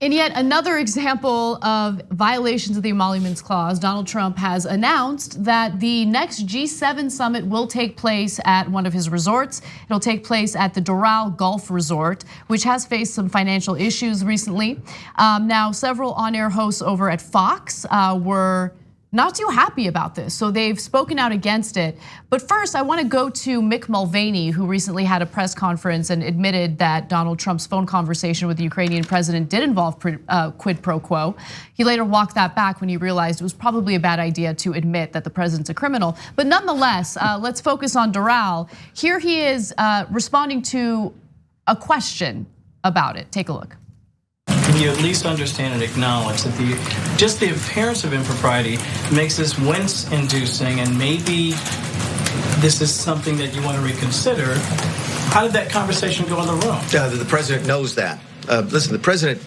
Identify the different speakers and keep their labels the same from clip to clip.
Speaker 1: In yet another example of violations of the Emoluments Clause, Donald Trump has announced that the next G7 summit will take place at one of his resorts. It'll take place at the Doral Golf Resort, which has faced some financial issues recently. Now, several on-air hosts over at Fox were not too happy about this, so they've spoken out against it. But first, I want to go to Mick Mulvaney, who recently had a press conference and admitted that Donald Trump's phone conversation with the Ukrainian president did involve quid pro quo. He later walked that back when he realized it was probably a bad idea to admit that the president's a criminal. But nonetheless, let's focus on Doral. Here he is responding to a question about it. Take a look.
Speaker 2: Can you at least understand and acknowledge that just the appearance of impropriety makes this wince-inducing, and maybe this is something that you want to reconsider? How did that conversation go in the room?
Speaker 3: The president knows that. Listen, the president,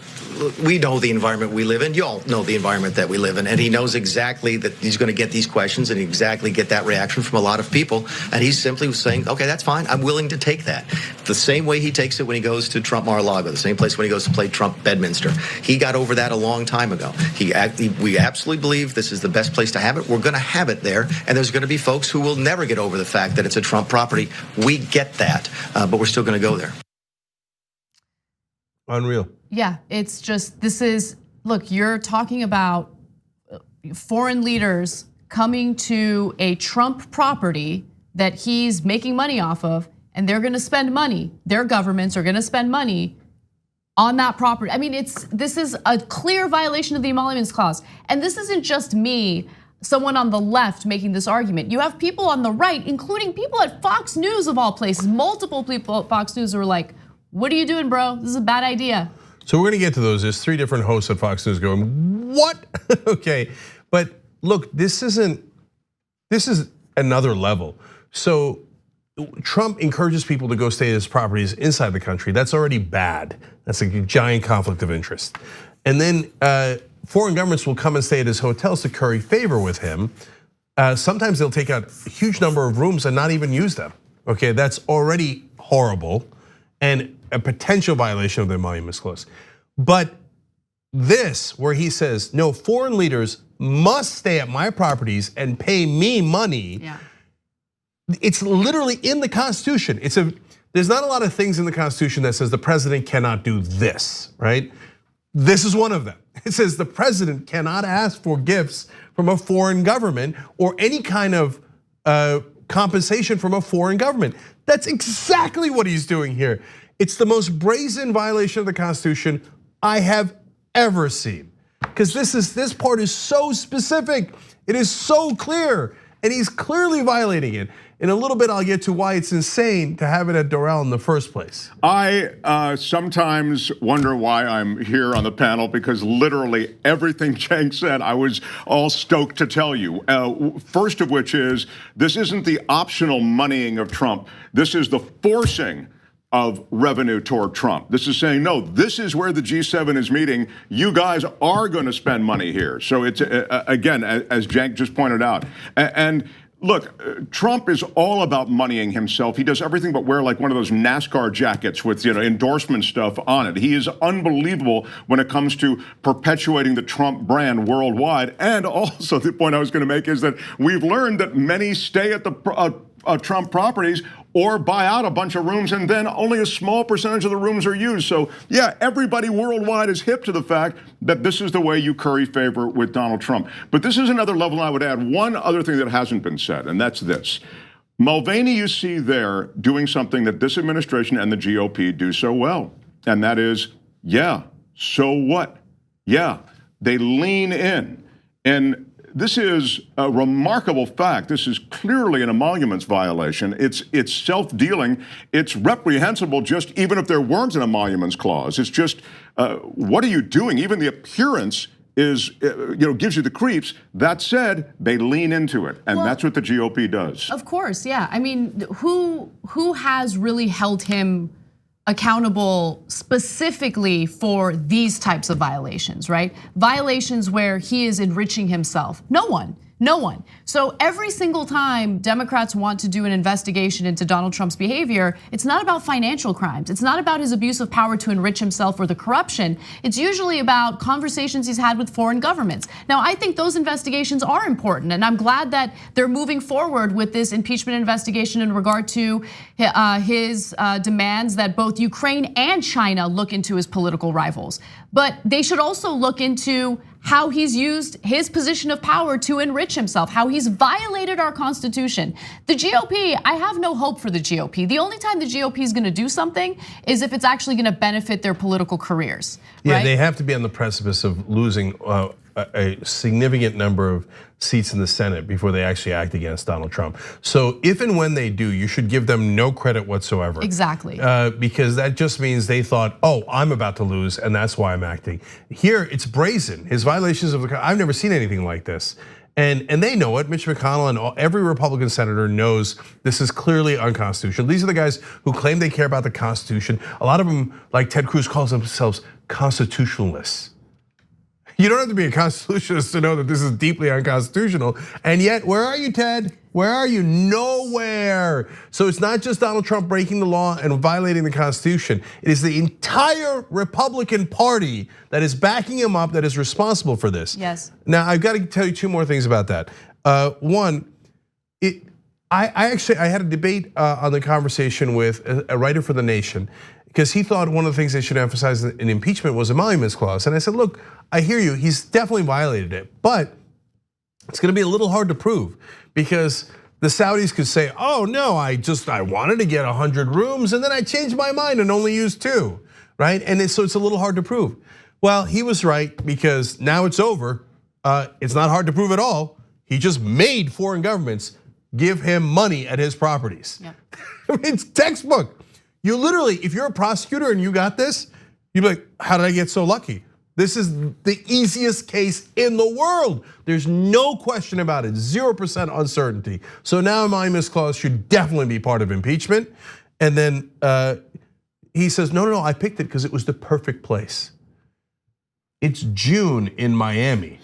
Speaker 3: we know the environment we live in. You all know the environment that we live in. And he knows exactly that he's going to get these questions and exactly get that reaction from a lot of people. And he's simply saying, okay, that's fine. I'm willing to take that. The same way he takes it when he goes to Trump Mar-a-Lago, the same place when he goes to play Trump Bedminster. He got over that a long time ago. We absolutely believe this is the best place to have it. We're going to have it there. And there's going to be folks who will never get over the fact that it's a Trump property. We get that, but we're still going to go there.
Speaker 4: Unreal.
Speaker 1: Yeah, it's just, look, you're talking about foreign leaders coming to a Trump property that he's making money off of, and they're gonna spend money, their governments are gonna spend money on that property. I mean, this is a clear violation of the Emoluments Clause. And this isn't just me, someone on the left making this argument. You have people on the right, including people at Fox News of all places, multiple people at Fox News who are like, what are you doing, bro? This is a bad idea.
Speaker 4: So we're gonna get to those. There's 3 different hosts at Fox News going, what? Okay, but look, this is another level. So Trump encourages people to go stay at his properties inside the country. That's already bad. That's a giant conflict of interest. And then foreign governments will come and stay at his hotels to curry favor with him. Sometimes they'll take out a huge number of rooms and not even use them. Okay, that's already horrible and a potential violation of the Emoluments Clause. But this, where he says, no, foreign leaders must stay at my properties and pay me money.
Speaker 1: Yeah.
Speaker 4: It's literally in the Constitution. There's not a lot of things in the Constitution that says the president cannot do this, right? This is one of them. It says the president cannot ask for gifts from a foreign government or any kind of compensation from a foreign government. That's exactly what he's doing here. It's the most brazen violation of the Constitution I have ever seen. Because this part is so specific, it is so clear, and he's clearly violating it. In a little bit, I'll get to why it's insane to have it at Doral in the first place.
Speaker 5: I sometimes wonder why I'm here on the panel, because literally everything Cenk said, I was all stoked to tell you. First of which is, this isn't the optional moneying of Trump. This is the forcing of revenue toward Trump. This is saying, no, this is where the G7 is meeting. You guys are going to spend money here. So it's, again, as Cenk just pointed out. And look, Trump is all about moneying himself. He does everything but wear like one of those NASCAR jackets with endorsement stuff on it. He is unbelievable when it comes to perpetuating the Trump brand worldwide. And also the point I was going to make is that we've learned that many stay at the Trump properties or buy out a bunch of rooms, and then only a small percentage of the rooms are used. So yeah, everybody worldwide is hip to the fact that this is the way you curry favor with Donald Trump. But this is another level, and I would add one other thing that hasn't been said, and that's this. Mulvaney, you see there doing something that this administration and the GOP do so well, and that is, yeah, so what? Yeah, they lean in. And this is a remarkable fact. This is clearly an emoluments violation. It's self-dealing. It's reprehensible just even if there weren't an emoluments clause. It's just, what are you doing? Even the appearance is, gives you the creeps. That said, they lean into it, and that's what the GOP does.
Speaker 1: Of course, yeah. I mean, who has really held him accountable specifically for these types of violations, right? Violations where he is enriching himself. No one. No one. So every single time Democrats want to do an investigation into Donald Trump's behavior, it's not about financial crimes. It's not about his abuse of power to enrich himself or the corruption. It's usually about conversations he's had with foreign governments. Now, I think those investigations are important, and I'm glad that they're moving forward with this impeachment investigation in regard to his demands that both Ukraine and China look into his political rivals. But they should also look into how he's used his position of power to enrich himself, how he's violated our Constitution. The GOP, I have no hope for the GOP. The only time the GOP is gonna do something is if it's actually gonna benefit their political careers.
Speaker 4: Yeah,
Speaker 1: right?
Speaker 4: they have to be on the precipice of losing a significant number of seats in the Senate before they actually act against Donald Trump. So if and when they do, you should give them no credit whatsoever.
Speaker 1: Exactly.
Speaker 4: Because that just means they thought, oh, I'm about to lose and that's why I'm acting. Here, it's brazen. His violations of the, I've never seen anything like this. And they know it. Mitch McConnell and every Republican senator knows this is clearly unconstitutional. These are the guys who claim they care about the Constitution. A lot of them, like Ted Cruz, calls themselves constitutionalists. You don't have to be a constitutionalist to know that this is deeply unconstitutional. And yet, where are you, Ted? Where are you? Nowhere. So it's not just Donald Trump breaking the law and violating the Constitution. It is the entire Republican Party that is backing him up, that is responsible for this.
Speaker 1: Yes.
Speaker 4: Now, I've got to tell you two more things about that. One, I had a debate on the conversation with a writer for The Nation, because he thought one of the things they should emphasize in impeachment was emoluments clause. And I said, look, I hear you, he's definitely violated it, but it's gonna be a little hard to prove because the Saudis could say, oh no, I wanted to get 100 rooms and then I changed my mind and only used 2, right? And so it's a little hard to prove. Well, he was right because now it's over. It's not hard to prove at all. He just made foreign governments give him money at his properties.
Speaker 1: Yep.
Speaker 4: It's textbook. You literally, if you're a prosecutor and you got this, you'd be like, how did I get so lucky? This is the easiest case in the world. There's no question about it, 0% uncertainty. So now emoluments clause should definitely be part of impeachment. And then he says, no, I picked it because it was the perfect place. It's June in Miami.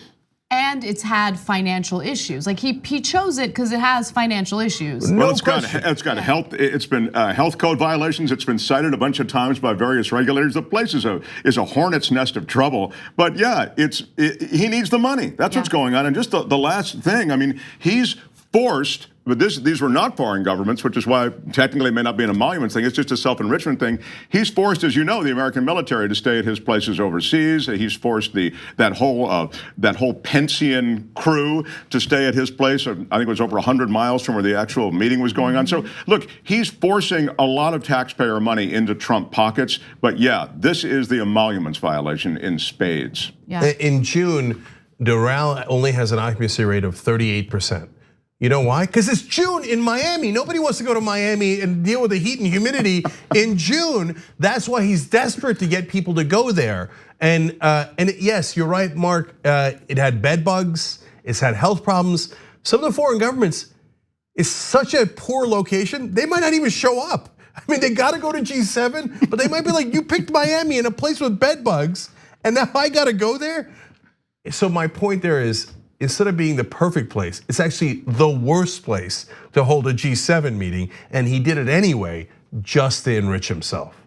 Speaker 1: And it's had financial issues. Like he chose it because it has financial issues.
Speaker 5: Well, it's got health. It's been health code violations. It's been cited a bunch of times by various regulators. The place is a hornet's nest of trouble. But yeah, he needs the money. That's what's going on. And just the last thing. I mean, he's forced. But these were not foreign governments, which is why technically it may not be an emoluments thing. It's just a self-enrichment thing. He's forced, as you know, the American military to stay at his places overseas. He's forced that whole Pensian crew to stay at his place. I think it was over 100 miles from where the actual meeting was going on. So look, he's forcing a lot of taxpayer money into Trump pockets. But yeah, this is the emoluments violation in spades.
Speaker 1: Yeah.
Speaker 4: In June, Doral only has an occupancy rate of 38%. You know why? Because it's June in Miami. Nobody wants to go to Miami and deal with the heat and humidity in June. That's why he's desperate to get people to go there. And yes, you're right, Mark. It had bed bugs. It's had health problems. Some of the foreign governments, it's such a poor location. They might not even show up. I mean, they got to go to G7, but they might be like, you picked Miami in a place with bed bugs, and now I got to go there. So my point there is, instead of being the perfect place, it's actually the worst place to hold a G7 meeting, and he did it anyway just to enrich himself.